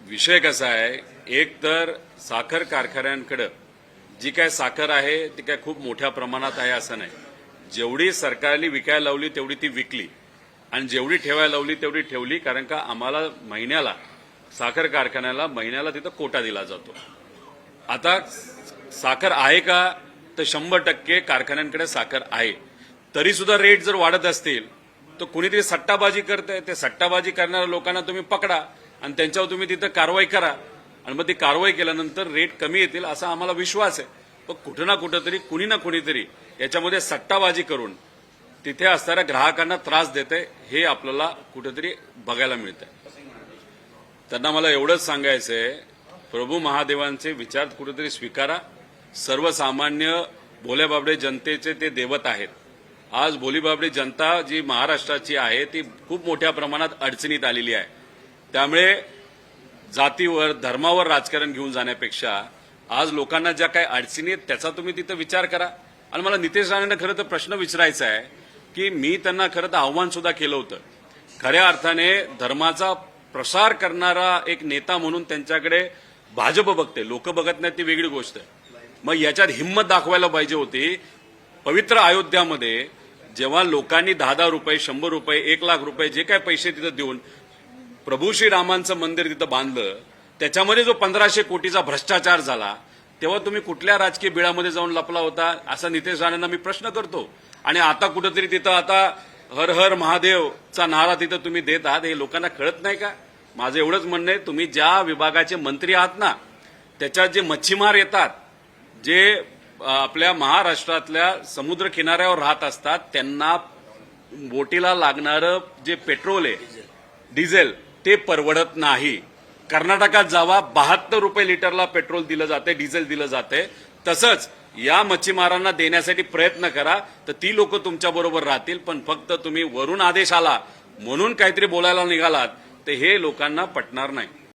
विषय कसा आहे, एक तर साखर कारखान्यांकडे जी काय साखर आहे ती काय खूप मोठ्या प्रमाणात आहे असं नाही. जेवढी सरकारने विकायला लावली तेवढी ती विकली आणि जेवढी ठेवायला लावली तेवढी ठेवली, कारण का आम्हाला महिन्याला साखर कारखान्याला महिन्याला तिथं कोटा दिला जातो. आता साखर आहे का, तर 100% कारखान्यांकडे साखर आहे. तरी सुद्धा रेट जर वाढत असतील तर कुणीतरी सट्टाबाजी करतंय. ते सट्टाबाजी करणाऱ्या लोकांना तुम्ही पकडा आणि त्यांच्यावर तुम्ही तिथं कारवाई करा आणि मग ती कारवाई केल्यानंतर रेट कमी येतील असा आम्हाला विश्वास आहे. पण कुठं ना कुठंतरी कुणी ना कुणीतरी याच्यामध्ये सट्टाबाजी करून तिथे असणाऱ्या ग्राहकांना त्रास देते हे आपल्याला कुठेतरी बघायला मिळतंय. त्यांना मला एवढंच सांगायचंय, प्रभू महादेवांचे विचार कुठेतरी स्वीकारा. सर्वसामान्य भोल्याबाबडे जनतेचे ते दैवत आहेत. आज भोलीबाबडी जनता जी महाराष्ट्राची आहे ती खूप मोठ्या प्रमाणात अडचणीत आलेली आहे. त्यामुळे जातीवर धर्मावर राजकारण घेऊन जाण्यापेक्षा आज लोकांना ज्या काही अडचणी आहेत त्याचा तुम्ही तिथं विचार करा. आणि मला नितेश राणेंना खरं तर प्रश्न विचारायचा आहे की मी त्यांना खरं तर आव्हान सुद्धा केलं होतं. खऱ्या अर्थाने धर्माचा प्रसार करणारा एक नेता म्हणून त्यांच्याकडे भाजप बघते, लोक बघत नाहीत ती वेगळी गोष्ट आहे. मग याच्यात हिंमत दाखवायला पाहिजे होती. पवित्र अयोध्यामध्ये जेव्हा लोकांनी 10,000 रुपये, 100 रुपये, 1,00,000 रुपये जे काय पैसे तिथं देऊन प्रभू श्रीरामांचं मंदिर तिथं बांधलं, त्याच्यामध्ये जो 1,500 कोटीचा भ्रष्टाचार झाला तेव्हा तुम्ही कुठल्या राजकीय बिळामध्ये जाऊन लपला होता असा नितेश राणेंना मी प्रश्न करतो. आणि आता कुठेतरी तिथं आता हर हर महादेवचा नारा तिथं तुम्ही देत आहात, हे लोकांना कळत नाही का? माझं एवढंच म्हणणं आहे, तुम्ही ज्या विभागाचे मंत्री आहात ना त्याच्यात जे मच्छीमार येतात, जे आपल्या महाराष्ट्रातल्या समुद्र किनाऱ्यावर राहत असतात, त्यांना बोटीला लागणारं जे पेट्रोल आहे, डिझेल, ते परवडत नाही. कर्नाटकात जावा, 72 रुपये लिटरला पेट्रोल दिलं जाते, डिझेल दिलं जाते. तसंच या मच्छीमारांना देण्यासाठी प्रयत्न करा तर ती लोक तुमच्या बरोबर राहतील. पण फक्त तुम्ही वरून आदेश आला म्हणून काहीतरी बोलायला निघालात तर हे लोकांना पटणार नाही.